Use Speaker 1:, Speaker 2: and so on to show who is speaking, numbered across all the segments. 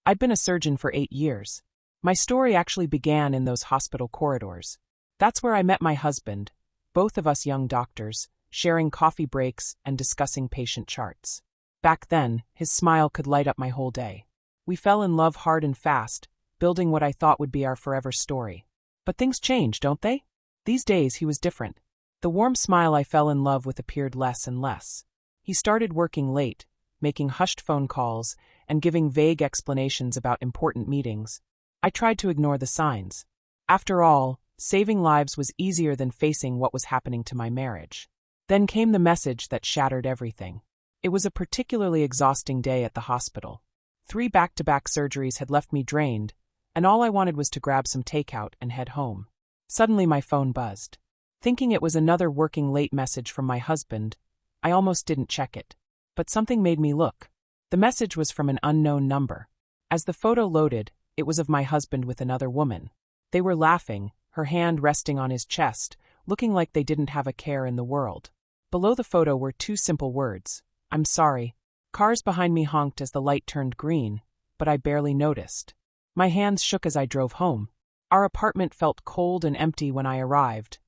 Speaker 1: I'd been a surgeon for 8 years. My story actually began in those hospital corridors. That's where I met my husband, both of us young doctors, sharing coffee breaks and discussing patient charts. Back then, his smile could light up my whole day. We fell in love hard and fast, building what I thought would be our forever story. But things change, don't they? These days he was different. The warm smile I fell in love with appeared less and less. He started working late, making hushed phone calls, and giving vague explanations about important meetings. I tried to ignore the signs. After all, saving lives was easier than facing what was happening to my marriage. Then came the message that shattered everything. It was a particularly exhausting day at the hospital. 3 back-to-back surgeries had left me drained, and all I wanted was to grab some takeout and head home. Suddenly my phone buzzed. Thinking it was another working late message from my husband, I almost didn't check it. But something made me look. The message was from an unknown number. As the photo loaded, it was of my husband with another woman. They were laughing, her hand resting on his chest, looking like they didn't have a care in the world. Below the photo were 2 simple words: "I'm sorry." Cars behind me honked as the light turned green, but I barely noticed. My hands shook as I drove home. Our apartment felt cold and empty when I arrived,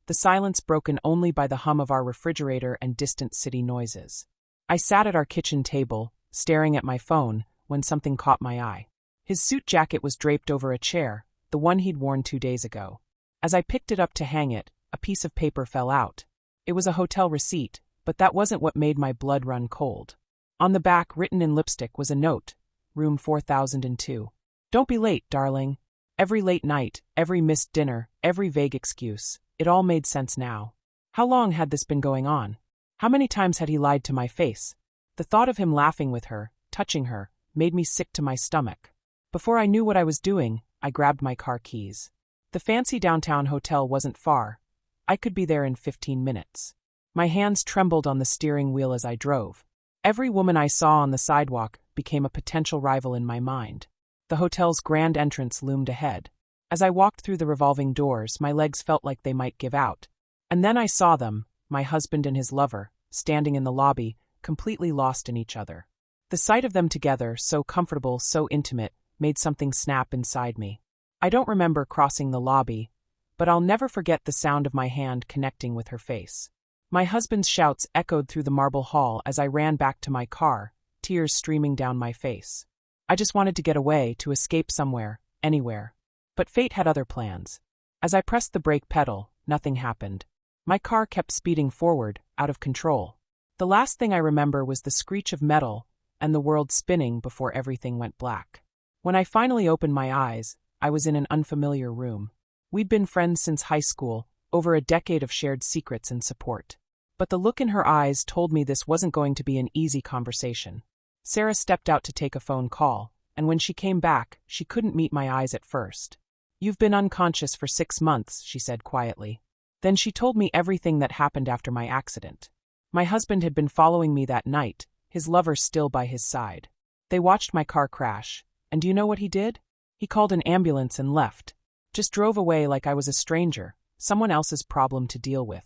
Speaker 1: the silence broken only by the hum of our refrigerator and distant city noises. I sat at our kitchen table, staring at my phone, when something caught my eye. His suit jacket was draped over a chair, the one he'd worn 2 days ago. As I picked it up to hang it, a piece of paper fell out. It was a hotel receipt, but that wasn't what made my blood run cold. On the back, written in lipstick, was a note: Room 4002. Don't be late, darling. Every late night, every missed dinner, every vague excuse, it all made sense now. How long had this been going on? How many times had he lied to my face? The thought of him laughing with her, touching her, made me sick to my stomach. Before I knew what I was doing, I grabbed my car keys. The fancy downtown hotel wasn't far. I could be there in 15 minutes. My hands trembled on the steering wheel as I drove. Every woman I saw on the sidewalk became a potential rival in my mind. The hotel's grand entrance loomed ahead. As I walked through the revolving doors, my legs felt like they might give out. And then I saw them, my husband and his lover, standing in the lobby, completely lost in each other. The sight of them together, so comfortable, so intimate, made something snap inside me. I don't remember crossing the lobby, but I'll never forget the sound of my hand connecting with her face. My husband's shouts echoed through the marble hall as I ran back to my car, tears streaming down my face. I just wanted to get away, to escape somewhere, anywhere. But fate had other plans. As I pressed the brake pedal, nothing happened. My car kept speeding forward, out of control. The last thing I remember was the screech of metal and the world spinning before everything went black. When I finally opened my eyes, I was in an unfamiliar room. We'd been friends since high school, over a decade of shared secrets and support. But the look in her eyes told me this wasn't going to be an easy conversation. Sarah stepped out to take a phone call, and when she came back, she couldn't meet my eyes at first. "You've been unconscious for 6 months," she said quietly. Then she told me everything that happened after my accident. My husband had been following me that night, his lover still by his side. They watched my car crash, and do you know what he did? He called an ambulance and left. Just drove away like I was a stranger, someone else's problem to deal with.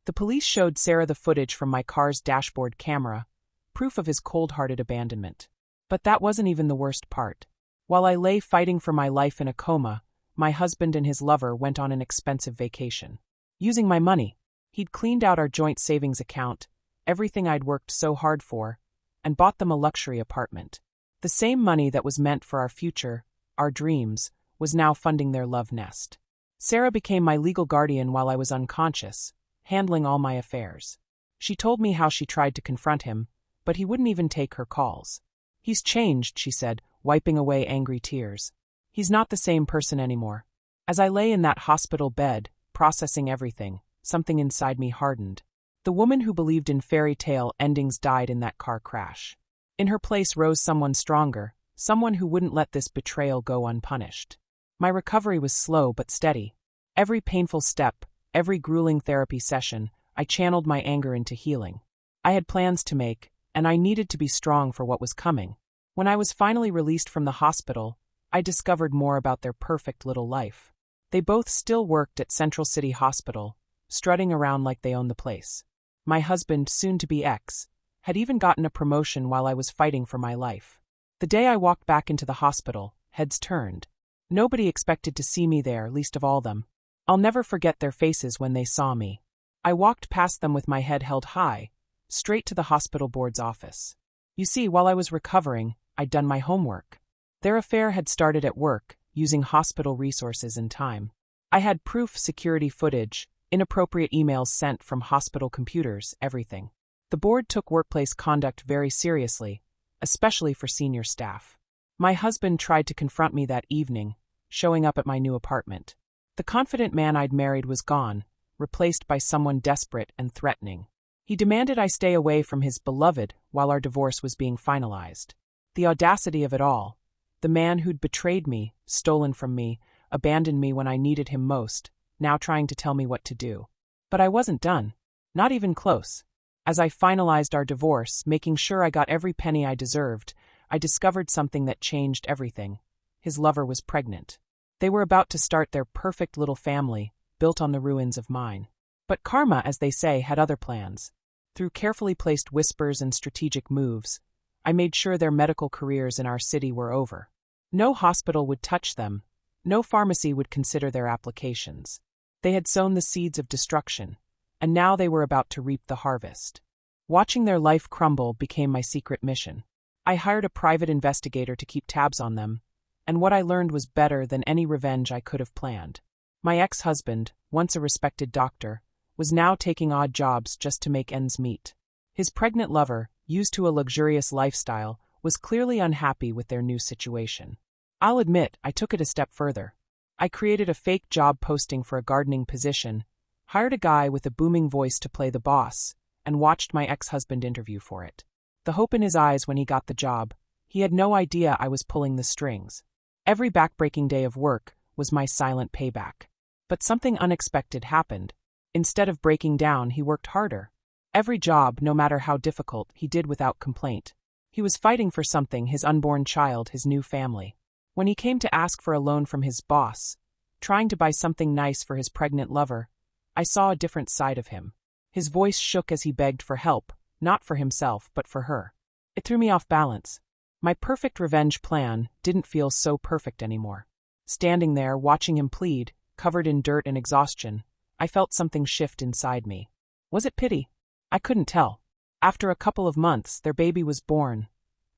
Speaker 1: The police showed Sarah the footage from my car's dashboard camera, proof of his cold-hearted abandonment. But that wasn't even the worst part. While I lay fighting for my life in a coma, my husband and his lover went on an expensive vacation. Using my money. He'd cleaned out our joint savings account, everything I'd worked so hard for, and bought them a luxury apartment. The same money that was meant for our future, our dreams, was now funding their love nest. Sarah became my legal guardian while I was unconscious, handling all my affairs. She told me how she tried to confront him, but he wouldn't even take her calls. "He's changed," she said, wiping away angry tears. "He's not the same person anymore." As I lay in that hospital bed, processing everything, something inside me hardened. The woman who believed in fairy tale endings died in that car crash. In her place rose someone stronger, someone who wouldn't let this betrayal go unpunished. My recovery was slow but steady. Every painful step, every grueling therapy session, I channeled my anger into healing. I had plans to make, and I needed to be strong for what was coming. When I was finally released from the hospital, I discovered more about their perfect little life. They both still worked at Central City Hospital, strutting around like they owned the place. My husband, soon-to-be ex, had even gotten a promotion while I was fighting for my life. The day I walked back into the hospital, heads turned. Nobody expected to see me there, least of all them. I'll never forget their faces when they saw me. I walked past them with my head held high, straight to the hospital board's office. You see, while I was recovering, I'd done my homework. Their affair had started at work, using hospital resources and time. I had proof, security footage, inappropriate emails sent from hospital computers, everything. The board took workplace conduct very seriously, especially for senior staff. My husband tried to confront me that evening, showing up at my new apartment. The confident man I'd married was gone, replaced by someone desperate and threatening. He demanded I stay away from his beloved while our divorce was being finalized. The audacity of it all. The man who'd betrayed me, stolen from me, abandoned me when I needed him most, now trying to tell me what to do. But I wasn't done. Not even close. As I finalized our divorce, making sure I got every penny I deserved, I discovered something that changed everything. His lover was pregnant. They were about to start their perfect little family, built on the ruins of mine. But karma, as they say, had other plans. Through carefully placed whispers and strategic moves, I made sure their medical careers in our city were over. No hospital would touch them. No pharmacy would consider their applications. They had sown the seeds of destruction, and now they were about to reap the harvest. Watching their life crumble became my secret mission. I hired a private investigator to keep tabs on them, and what I learned was better than any revenge I could have planned. My ex-husband, once a respected doctor, was now taking odd jobs just to make ends meet. His pregnant lover, used to a luxurious lifestyle, was clearly unhappy with their new situation. I'll admit, I took it a step further. I created a fake job posting for a gardening position, hired a guy with a booming voice to play the boss, and watched my ex-husband interview for it. The hope in his eyes when he got the job, he had no idea I was pulling the strings. Every backbreaking day of work was my silent payback. But something unexpected happened. Instead of breaking down, he worked harder. Every job, no matter how difficult, he did without complaint. He was fighting for something, his unborn child, his new family. When he came to ask for a loan from his boss, trying to buy something nice for his pregnant lover, I saw a different side of him. His voice shook as he begged for help, not for himself, but for her. It threw me off balance. My perfect revenge plan didn't feel so perfect anymore. Standing there, watching him plead, covered in dirt and exhaustion, I felt something shift inside me. Was it pity? I couldn't tell. After a couple of months, their baby was born.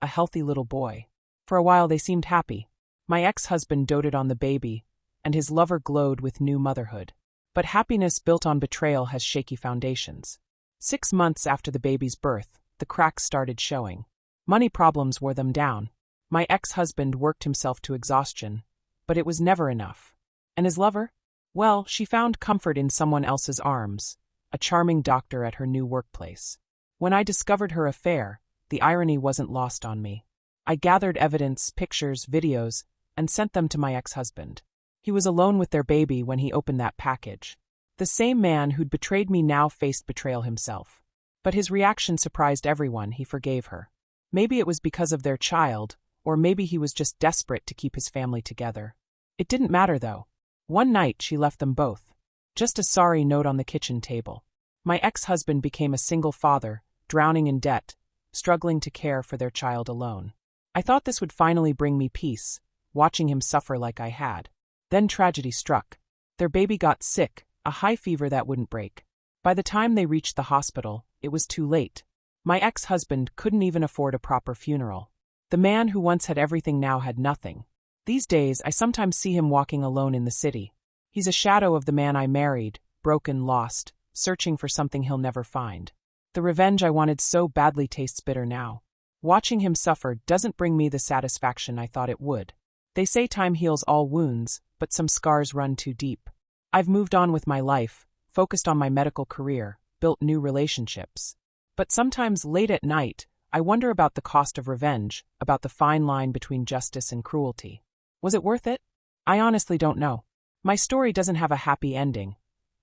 Speaker 1: A healthy little boy. For a while they seemed happy. My ex-husband doted on the baby, and his lover glowed with new motherhood. But happiness built on betrayal has shaky foundations. 6 months after the baby's birth, the cracks started showing. Money problems wore them down. My ex-husband worked himself to exhaustion, but it was never enough. And his lover? Well, she found comfort in someone else's arms, a charming doctor at her new workplace. When I discovered her affair, the irony wasn't lost on me. I gathered evidence, pictures, videos, and sent them to my ex-husband. He was alone with their baby when he opened that package. The same man who'd betrayed me now faced betrayal himself. But his reaction surprised everyone. He forgave her. Maybe it was because of their child, or maybe he was just desperate to keep his family together. It didn't matter, though. One night she left them both. Just a sorry note on the kitchen table. My ex-husband became a single father, drowning in debt, struggling to care for their child alone. I thought this would finally bring me peace, watching him suffer like I had. Then tragedy struck. Their baby got sick, a high fever that wouldn't break. By the time they reached the hospital, it was too late. My ex-husband couldn't even afford a proper funeral. The man who once had everything now had nothing. These days, I sometimes see him walking alone in the city. He's a shadow of the man I married, broken, lost, searching for something he'll never find. The revenge I wanted so badly tastes bitter now. Watching him suffer doesn't bring me the satisfaction I thought it would. They say time heals all wounds, but some scars run too deep. I've moved on with my life, focused on my medical career, built new relationships. But sometimes late at night, I wonder about the cost of revenge, about the fine line between justice and cruelty. Was it worth it? I honestly don't know. My story doesn't have a happy ending.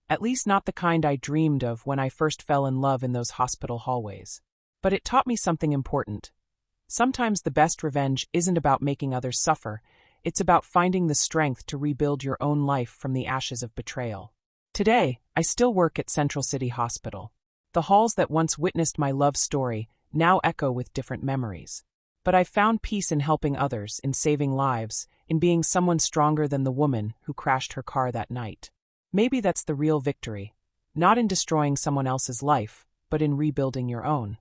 Speaker 1: At least not the kind I dreamed of when I first fell in love in those hospital hallways. But it taught me something important. Sometimes the best revenge isn't about making others suffer, it's about finding the strength to rebuild your own life from the ashes of betrayal. Today, I still work at Central City Hospital. The halls that once witnessed my love story now echo with different memories. But I've found peace in helping others, in saving lives, in being someone stronger than the woman who crashed her car that night. Maybe that's the real victory. Not in destroying someone else's life, but in rebuilding your own.